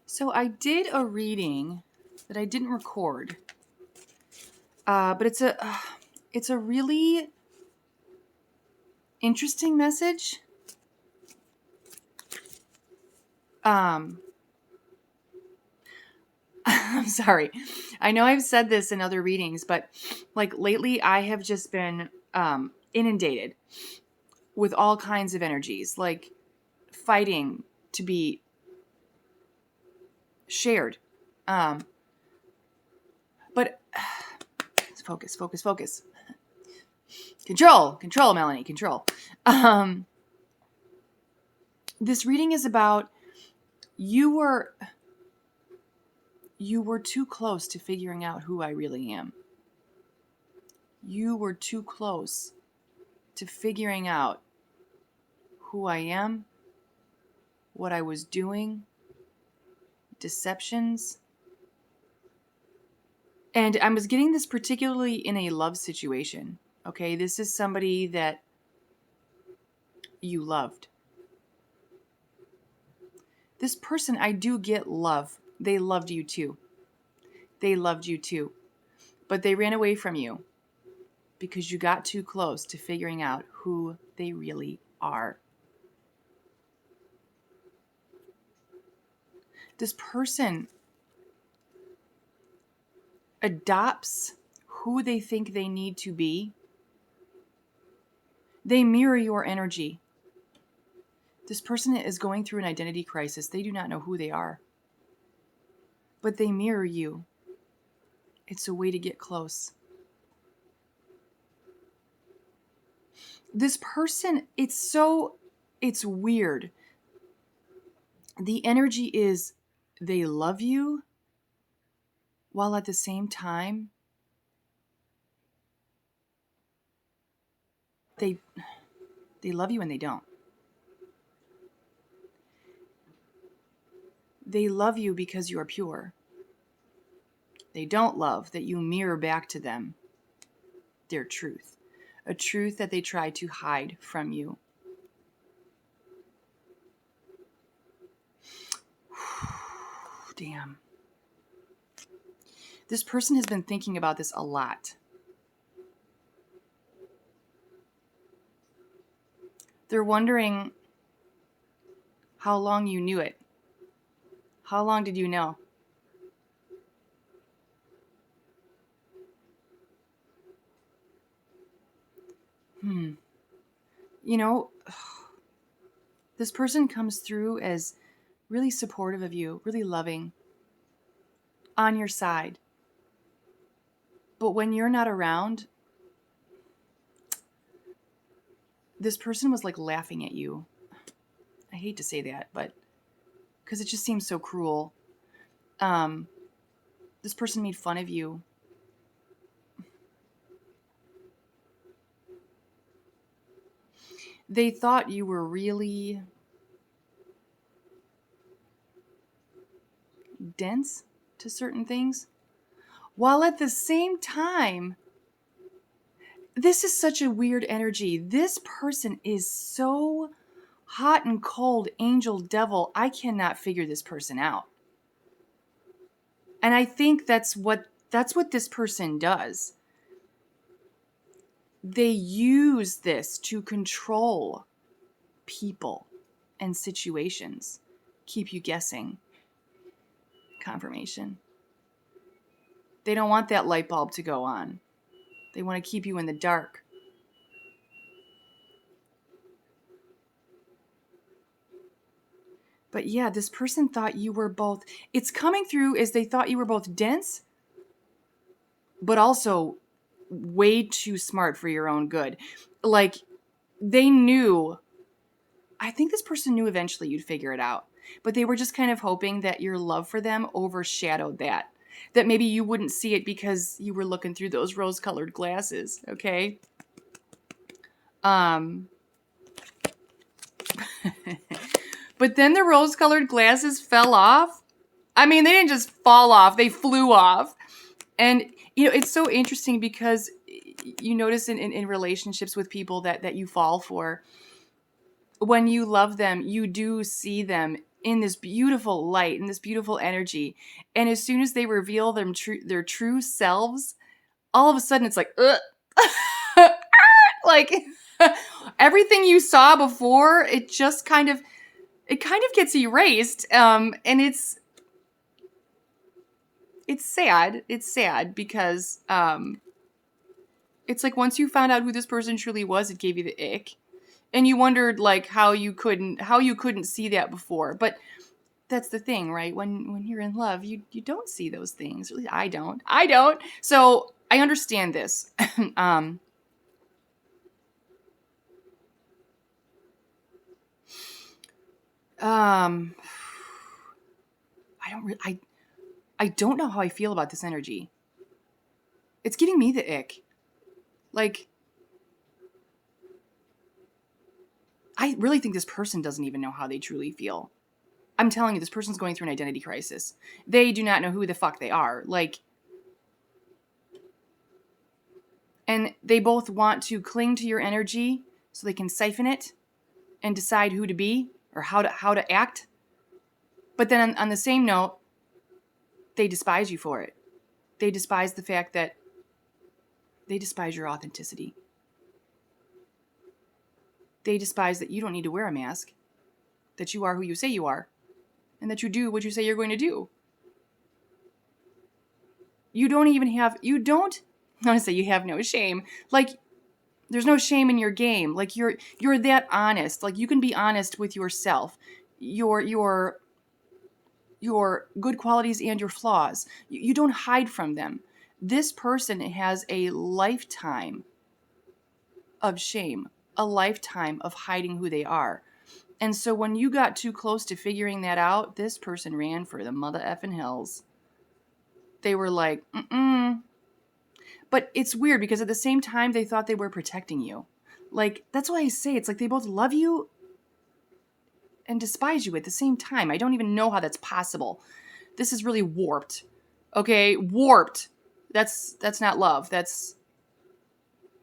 So I did a reading that I didn't record, but it's a really interesting message. I'm sorry. I know I've said this in other readings, but like lately I have just been inundated with all kinds of energies, like fighting to be shared. But focus, focus, focus. Control, Melanie, control. This reading is about you were too close to figuring out who I really am. You were too close to figuring out who I am, what I was doing, deceptions. And I was getting this particularly in a love situation. Okay, this is somebody that you loved. This person, I do get love. They loved you too. They loved you too. But they ran away from you because you got too close to figuring out who they really are. This person adopts who they think they need to be. They mirror your energy. This person is going through an identity crisis. They do not know who they are, but they mirror you. It's a way to get close. This person, it's weird. The energy is they love you while at the same time they love you and they don't. They love you because you are pure. They don't love that you mirror back to them their truth, a truth that they try to hide from you. Damn. This person has been thinking about this a lot. They're wondering how long you knew it. How long did you know? You know, this person comes through as really supportive of you, really loving, on your side. But when you're not around, this person was like laughing at you. I hate to say that, but because it just seems so cruel. This person made fun of you. They thought you were really dense to certain things, while at the same time, this is such a weird energy. This person is so hot and cold, angel, devil. I cannot figure this person out. And I think that's what this person does. They use this to control people and situations, keep you guessing. Confirmation. They don't want that light bulb to go on. They want to keep you in the dark. But yeah, this person thought you were both, it's coming through as they thought you were both dense, but also way too smart for your own good. Like, they knew, I think this person knew eventually you'd figure it out, but they were just kind of hoping that your love for them overshadowed that maybe you wouldn't see it because you were looking through those rose-colored glasses, okay? But then the rose-colored glasses fell off. I mean, they didn't just fall off, they flew off. And, you know, it's so interesting because you notice in relationships with people that you fall for, when you love them, you do see them in this beautiful light, in this beautiful energy. And as soon as they reveal their true selves, all of a sudden it's like, ugh. Like everything you saw before, it kind of gets erased. And it's sad. It's sad because it's like once you found out who this person truly was, it gave you the ick. And you wondered like how you couldn't see that before. But that's the thing, right? When you're in love, you don't see those things. At least I don't. So I understand this. I don't know how I feel about this energy. It's giving me the ick. Like, I really think this person doesn't even know how they truly feel. I'm telling you, this person's going through an identity crisis. They do not know who the fuck they are. Like, and they both want to cling to your energy so they can siphon it and decide who to be or how to act. But then on the same note, they despise you for it. They despise the fact that they despise your authenticity. They despise that you don't need to wear a mask, that you are who you say you are, and that you do what you say you're going to do. I want to say you have no shame. Like, there's no shame in your game. Like, you're that honest. Like, you can be honest with yourself. Your good qualities and your flaws. You don't hide from them. This person has a lifetime of shame, a lifetime of hiding who they are. And so when you got too close to figuring that out, this person ran for the mother effing hills. They were like, mm-mm. But it's weird because at the same time, they thought they were protecting you. Like, that's why I say it's like they both love you and despise you at the same time. I don't even know how that's possible. This is really warped. Okay? Warped. That's not love. That's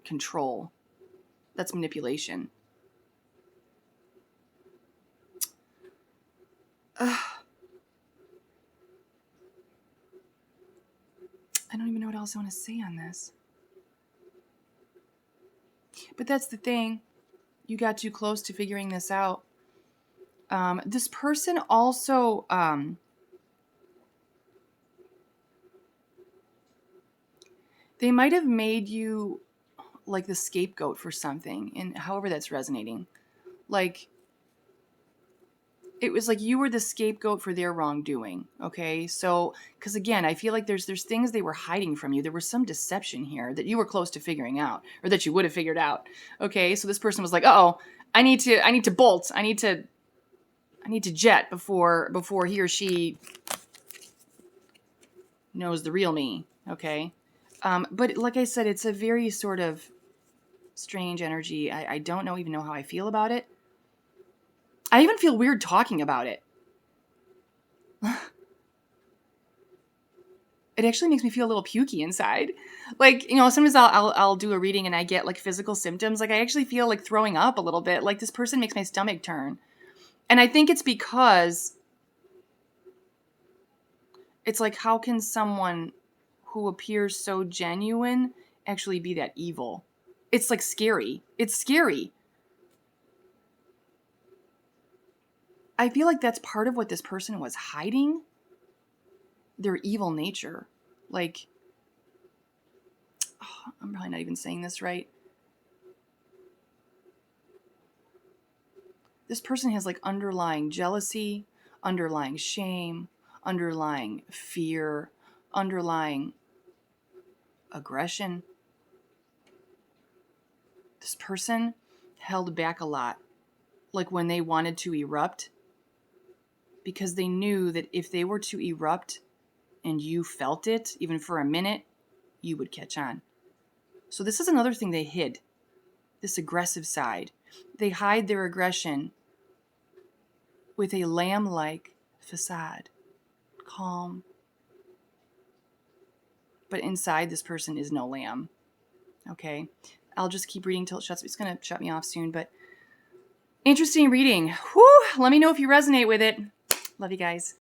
control. That's manipulation. I don't even know what else I want to say on this. But that's the thing. You got too close to figuring this out. This person also... they might have made you like the scapegoat for something, and however that's resonating. Like, it was like you were the scapegoat for their wrongdoing, okay? So, because again, I feel like there's things they were hiding from you. There was some deception here that you were close to figuring out, or that you would have figured out, okay? So this person was like, uh-oh, I need to bolt. I need to jet before he or she knows the real me, okay? But like I said, it's a very sort of strange energy. I don't even know how I feel about it. I even feel weird talking about it. It actually makes me feel a little pukey inside. Like, you know, sometimes I'll do a reading and I get like physical symptoms. Like, I actually feel like throwing up a little bit. Like, this person makes my stomach turn. And I think it's because it's like, how can someone who appears so genuine actually be that evil? It's like scary. It's scary. I feel like that's part of what this person was hiding. Their evil nature. Like, I'm probably not even saying this right. This person has like underlying jealousy, underlying shame, underlying fear, underlying aggression. This person held back a lot, like when they wanted to erupt, because they knew that if they were to erupt and you felt it, even for a minute, you would catch on. So this is another thing they hid, this aggressive side. They hide their aggression with a lamb-like facade, calm. But inside, this person is no lamb. Okay? I'll just keep reading till it shuts. It's going to shut me off soon, but interesting reading. Whew, let me know if you resonate with it. Love you guys.